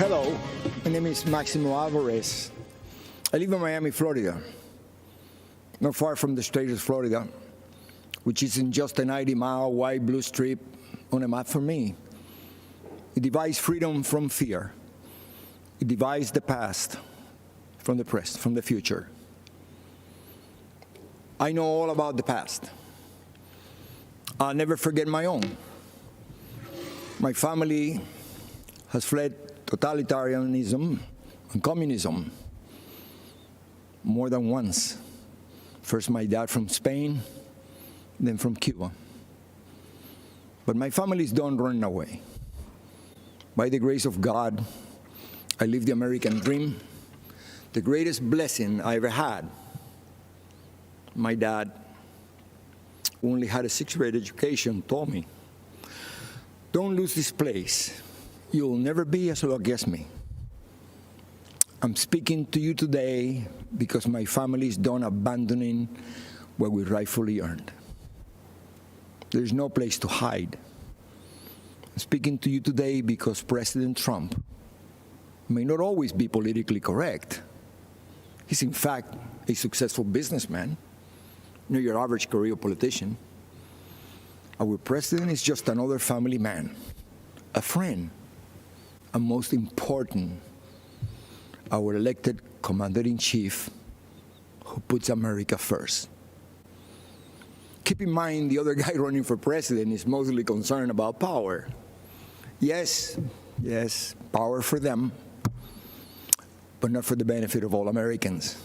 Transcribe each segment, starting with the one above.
Hello, my name is Maximo Alvarez. I live in Miami, Florida, not far from the state of Florida, which is in just a 90-mile wide blue strip on a map for me. It divides freedom from fear. It divides the past from the present, from the future. I know all about the past. I'll never forget my own. My family has fled totalitarianism and communism more than once. First my dad from Spain, then from Cuba. But my families don't run away. By the grace of God, I live the American dream, the greatest blessing I ever had. My dad, who only had a sixth-grade education, told me, "Don't lose this place. You'll never be as lucky as me." I'm speaking to you today because my family is done abandoning what we rightfully earned. There's no place to hide. I'm speaking to you today because President Trump may not always be politically correct. He's in fact a successful businessman, not your average career politician. Our president is just another family man, a friend, and most important, our elected commander-in-chief who puts America first. Keep in mind, the other guy running for president is mostly concerned about power. Yes, power for them, but not for the benefit of all Americans.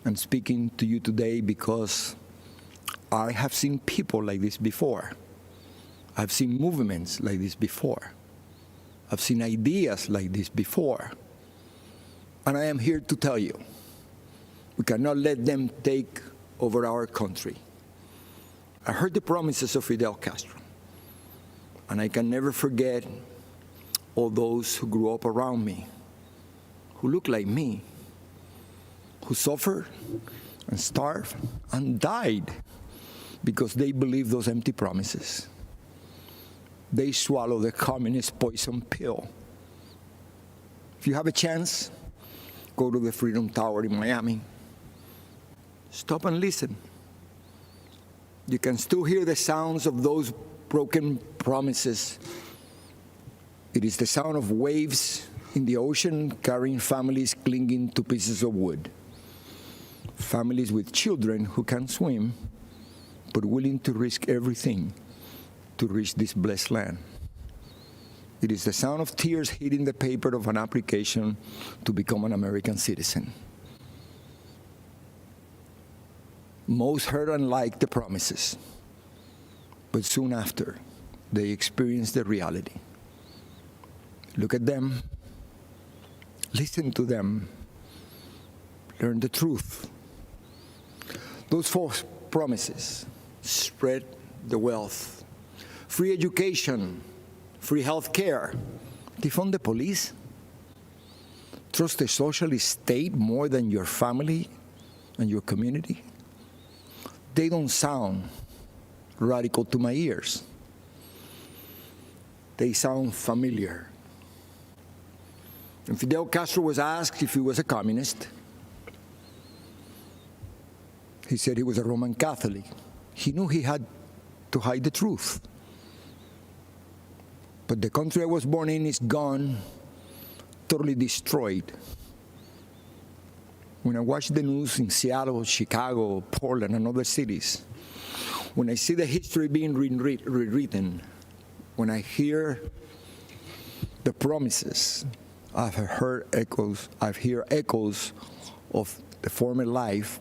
I'm speaking to you today because I have seen people like this before. I've seen movements like this before. I've seen ideas like this before. And I am here to tell you, we cannot let them take over our country. I heard the promises of Fidel Castro, and I can never forget all those who grew up around me, who looked like me, who suffered and starved and died because they believed those empty promises. They swallowed the communist poison pill. If you have a chance, go to the Freedom Tower in Miami. Stop and listen. You can still hear the sounds of those broken promises. It is the sound of waves in the ocean carrying families clinging to pieces of wood. Families with children who can't swim, but willing to risk everything to reach this blessed land. It is the sound of tears hitting the paper of an application to become an American citizen. Most heard and liked the promises, but soon after, they experienced the reality. Look at them, listen to them, learn the truth. Those false promises spread the wealth, free education, free health care, defund the police, trust the socialist state more than your family and your community. They don't sound radical to my ears. They sound familiar. And Fidel Castro was asked if he was a communist. He said he was a Roman Catholic. He knew he had to hide the truth. But the country I was born in is gone, totally destroyed. When I watch the news in Seattle, Chicago, Portland, and other cities, when I see the history being rewritten, when I hear the promises, I've heard echoes of the former life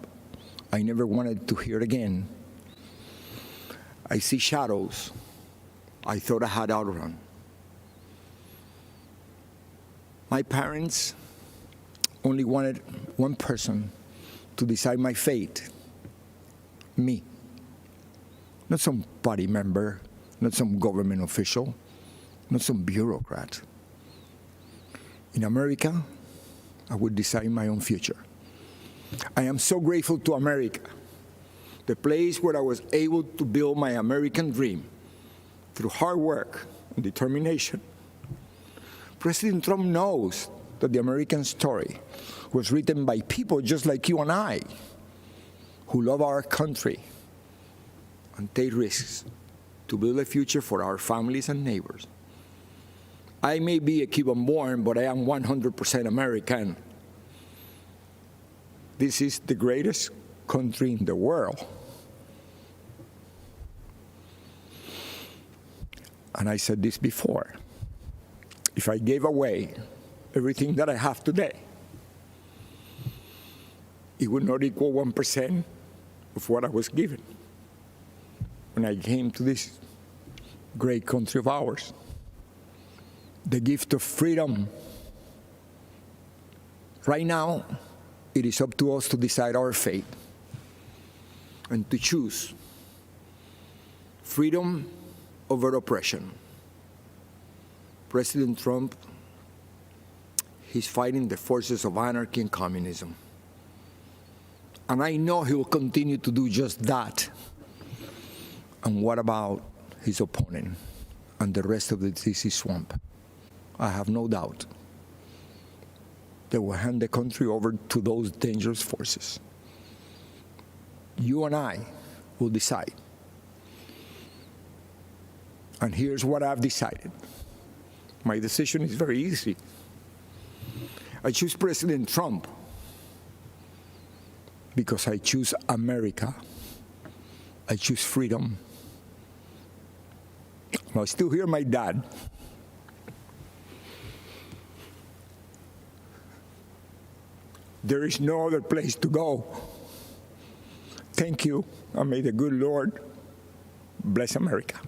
I never wanted to hear again. I see shadows I thought I had outrun. My parents only wanted one person to decide my fate, me. Not some party member, not some government official, not some bureaucrat. In America, I would decide my own future. I am so grateful to America, the place where I was able to build my American dream through hard work and determination. President Trump knows that the American story was written by people just like you and I, who love our country and take risks to build a future for our families and neighbors. I may be a Cuban-born, but I am 100% American. This is the greatest country in the world. And I said this before. If I gave away everything that I have today, it would not equal 1% of what I was given when I came to this great country of ours. The gift of freedom. Right now, it is up to us to decide our fate and to choose freedom over oppression. President Trump, he's fighting the forces of anarchy and communism. And I know he will continue to do just that. And what about his opponent and the rest of the DC swamp? I have no doubt they will hand the country over to those dangerous forces. You and I will decide. And here's what I've decided. My decision is very easy. I choose President Trump because I choose America. I choose freedom. I still hear my dad. There is no other place to go. Thank you, and may the good Lord bless America.